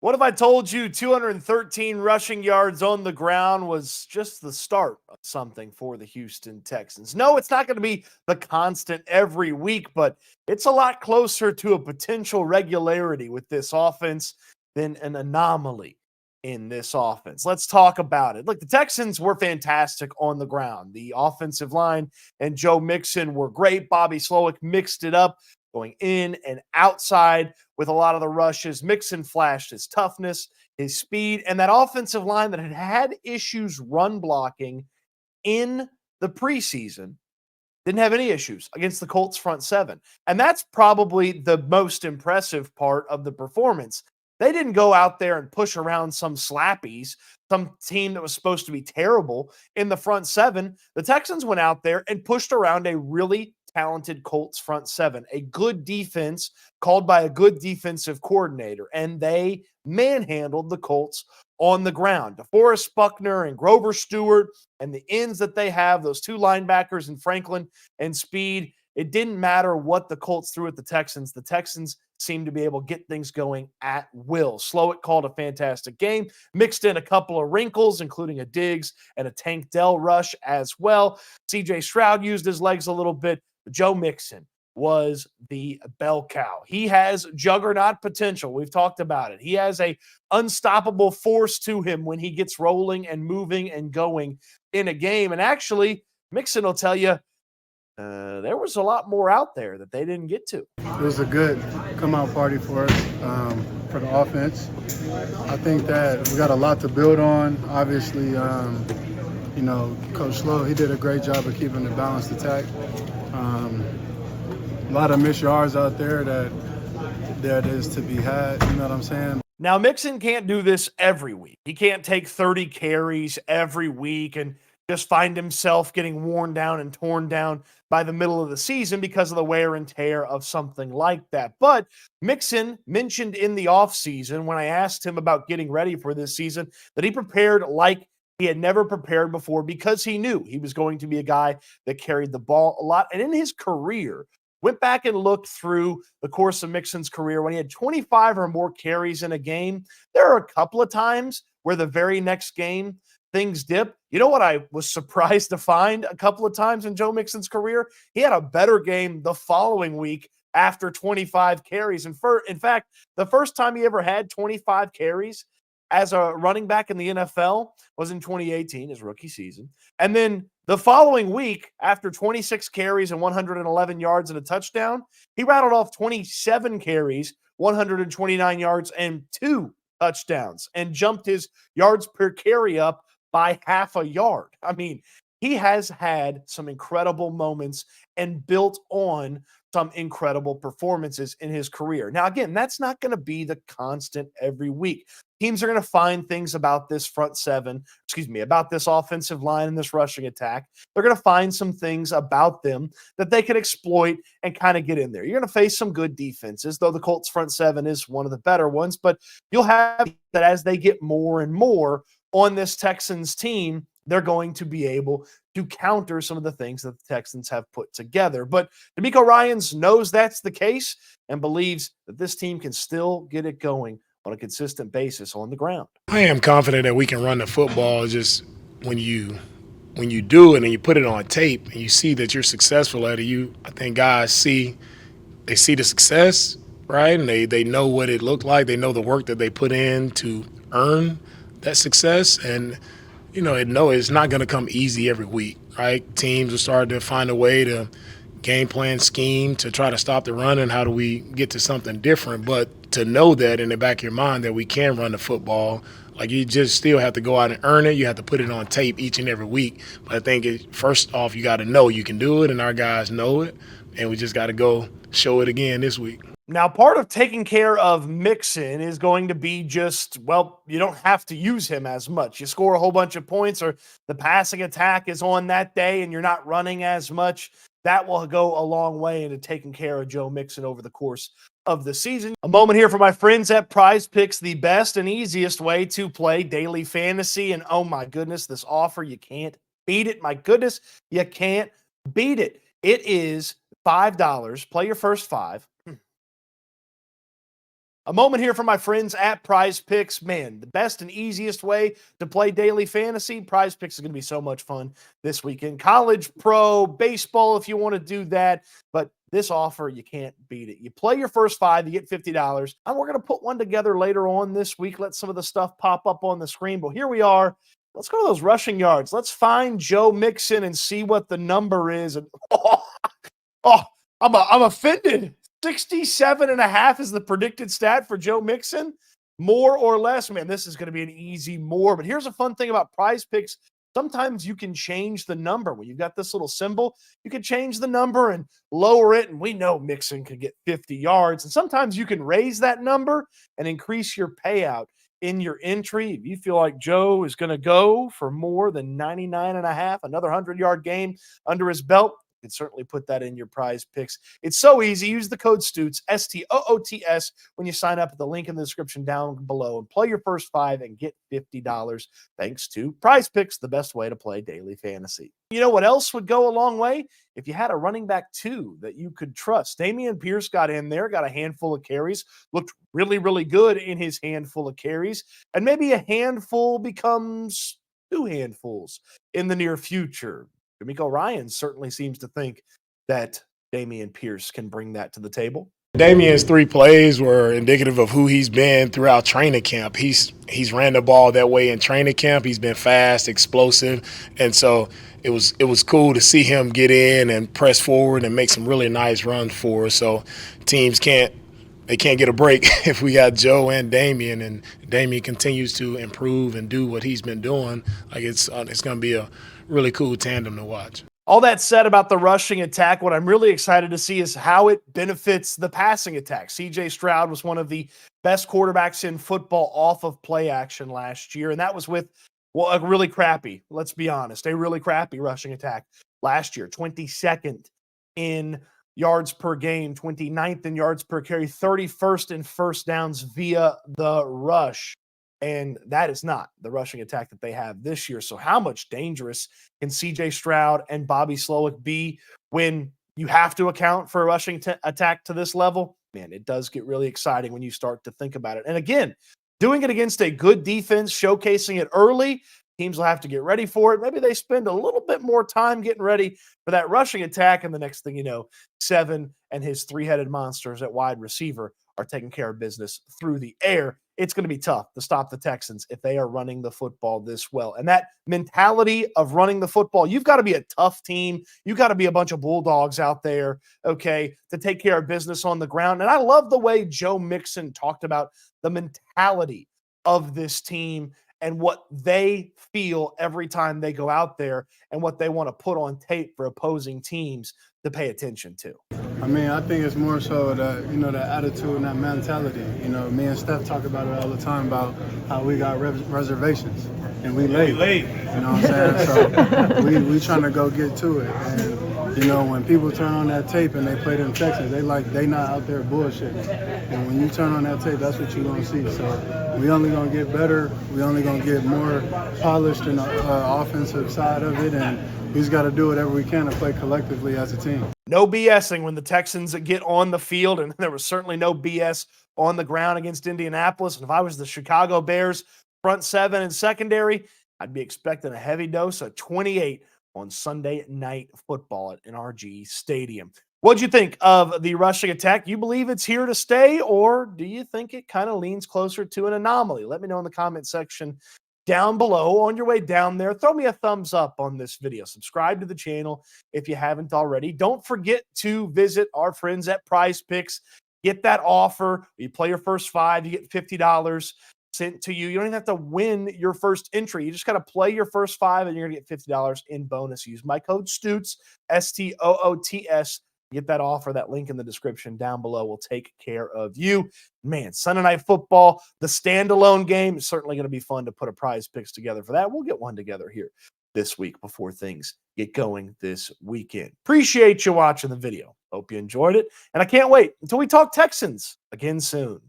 What if I told you 213 rushing yards on the ground was just the start of something for the Houston Texans? No, it's not going to be the constant every week, but it's a lot closer to a potential regularity with this offense than an anomaly in this offense. Let's talk about it. Look, the Texans were fantastic on the ground. The offensive line and Joe Mixon were great. Bobby Slowick mixed it up, going in and outside with a lot of the rushes. Mixon flashed his toughness, his speed, and that offensive line that had had issues run blocking in the preseason didn't have any issues against the Colts front seven. And that's probably the most impressive part of the performance. They didn't go out there and push around some slappies, some team that was supposed to be terrible in the front seven. The Texans went out there and pushed around a really talented Colts front seven, a good defense called by a good defensive coordinator, and they manhandled the Colts on the ground. DeForest Buckner and Grover Stewart and the ends that they have, those two linebackers in Franklin and Speed, it didn't matter what the Colts threw at the Texans. The Texans seemed to be able to get things going at will. Slowick called a fantastic game, mixed in a couple of wrinkles, including a Diggs and a Tank Dell rush as well. CJ Stroud used his legs a little bit. Joe Mixon was the bell cow. He has juggernaut potential. We've talked about it. He has a unstoppable force to him when he gets rolling and moving and going in a game. And actually, Mixon will tell you there was a lot more out there that they didn't get to. It was a good come-out party for us, for the offense. I think that we got a lot to build on. Obviously, Coach Slow, he did a great job of keeping the balanced attack. A lot of missed yards out there that is to be had, you know what I'm saying? Now, Mixon can't do this every week. He can't take 30 carries every week and just find himself getting worn down and torn down by the middle of the season because of the wear and tear of something like that. But Mixon mentioned in the offseason when I asked him about getting ready for this season that he prepared like he had never prepared before because he knew he was going to be a guy that carried the ball a lot. And in his career, went back and looked through the course of Mixon's career when he had 25 or more carries in a game. There are a couple of times where the very next game things dip. You know what I was surprised to find a couple of times in Joe Mixon's career? He had a better game the following week after 25 carries. And in fact, the first time he ever had 25 carries as a running back in the NFL was in 2018, his rookie season. And then the following week, after 26 carries and 111 yards and a touchdown, he rattled off 27 carries, 129 yards, and 2 touchdowns and jumped his yards per carry up by half a yard. I mean, he has had some incredible moments and built on some incredible performances in his career. Now, again, that's not going to be the constant every week. Teams are going to find things about this about this offensive line and this rushing attack. They're going to find some things about them that they can exploit and kind of get in there. You're going to face some good defenses, though the Colts front seven is one of the better ones, but you'll have that as they get more and more on this Texans team, they're going to be able to counter some of the things that the Texans have put together. But DeMeco Ryans knows that's the case and believes that this team can still get it going on a consistent basis on the ground. I am confident that we can run the football. Just when you do it and you put it on tape and you see that you're successful at it, I think guys see the success, right? And they know what it looked like. They know the work that they put in to earn that success. And it's not going to come easy every week, right? Teams will start to find a way to game plan scheme to try to stop the run and how do we get to something different. But to know that in the back of your mind that we can run the football, like you just still have to go out and earn it. You have to put it on tape each and every week. But I think first off, you got to know you can do it, and our guys know it. And we just got to go show it again this week. Now, part of taking care of Mixon is going to be you don't have to use him as much. You score a whole bunch of points or the passing attack is on that day and you're not running as much. That will go a long way into taking care of Joe Mixon over the course of the season. A moment here for my friends at Prize Picks, the best and easiest way to play daily fantasy. And oh my goodness, this offer, you can't beat it. My goodness, you can't beat it. It is $5. Play your first 5. A moment here for my friends at Prize Picks. Man, the best and easiest way to play daily fantasy. Prize Picks is going to be so much fun this weekend. College, pro, baseball, if you want to do that. But this offer, you can't beat it. You play your first 5, you get $50. And we're going to put one together later on this week. Let some of the stuff pop up on the screen. But here we are. Let's go to those rushing yards. Let's find Joe Mixon and see what the number is. And I'm offended. 67.5 is the predicted stat for Joe Mixon. More or less, man, this is going to be an easy more. But here's a fun thing about Prize Picks. Sometimes you can change the number. When you've got this little symbol, you can change the number and lower it. And we know Mixon could get 50 yards. And sometimes you can raise that number and increase your payout in your entry. If you feel like Joe is going to go for more than 99.5, another 100-yard game under his belt, you can certainly put that in your Prize Picks. It's so easy. Use the code Stoots, STOOTS, when you sign up at the link in the description down below and play your first 5 and get $50 thanks to Prize Picks, the best way to play daily fantasy. You know what else would go a long way? If you had a running back too that you could trust. Dameon Pierce got in there, got a handful of carries, looked really, really good in his handful of carries, and maybe a handful becomes 2 handfuls in the near future. D'Amico Ryans certainly seems to think that Dameon Pierce can bring that to the table. Damien's 3 plays were indicative of who he's been throughout training camp. He's ran the ball that way in training camp. He's been fast, explosive, and so it was cool to see him get in and press forward and make some really nice runs for us. So teams can't get a break if we got Joe and Damien, and Damien continues to improve and do what he's been doing. Like it's going to be a really cool tandem to watch. All that said about the rushing attack, what I'm really excited to see is how it benefits the passing attack. CJ Stroud was one of the best quarterbacks in football off of play action last year, and that was with, well, a really crappy, let's be honest, a really crappy rushing attack last year. 22nd in yards per game, 29th in yards per carry, 31st in first downs via the rush. And that is not the rushing attack that they have this year. So how much dangerous can CJ Stroud and Bobby Slowick be when you have to account for a rushing attack to this level? Man, it does get really exciting when you start to think about it. And again, doing it against a good defense, showcasing it early, teams will have to get ready for it. Maybe they spend a little bit more time getting ready for that rushing attack. And the next thing you know, Seven and his 3-headed monsters at wide receiver are taking care of business through the air. It's going to be tough to stop the Texans if they are running the football this well. And that mentality of running the football, you've got to be a tough team. You've got to be a bunch of bulldogs out there, okay, to take care of business on the ground. And I love the way Joe Mixon talked about the mentality of this team and what they feel every time they go out there and what they want to put on tape for opposing teams to pay attention to. I mean, I think it's more so that, that attitude and that mentality. Me and Steph talk about it all the time about how we got reservations and we late. You know what I'm saying? So we trying to go get to it. And, when people turn on that tape and they play them Texans, they not out there bullshitting. And when you turn on that tape, that's what you're going to see. So we only going to get better. We only going to get more polished in the offensive side of it. And we just got to do whatever we can to play collectively as a team. No BSing when the Texans get on the field, and there was certainly no BS on the ground against Indianapolis. And if I was the Chicago Bears front 7 and secondary, I'd be expecting a heavy dose of 28 on Sunday Night Football at NRG Stadium. What'd you think of the rushing attack? You believe it's here to stay, or do you think it kind of leans closer to an anomaly? Let me know in the comment section down below. On your way down there, throw me a thumbs up on this video. Subscribe to the channel if you haven't already. Don't forget to visit our friends at Prize Picks. Get that offer. You play your first 5, you get $50 sent to you. You don't even have to win your first entry. You just got to play your first 5 and you're going to get $50 in bonus. Use my code Stoots, STOOTS. Get that offer. That link in the description down below will take care of you. Man, Sunday Night Football, the standalone game is certainly going to be fun to put a Prize Picks together for that. We'll get one together here this week before things get going this weekend. Appreciate you watching the video. Hope you enjoyed it. And I can't wait until we talk Texans again soon.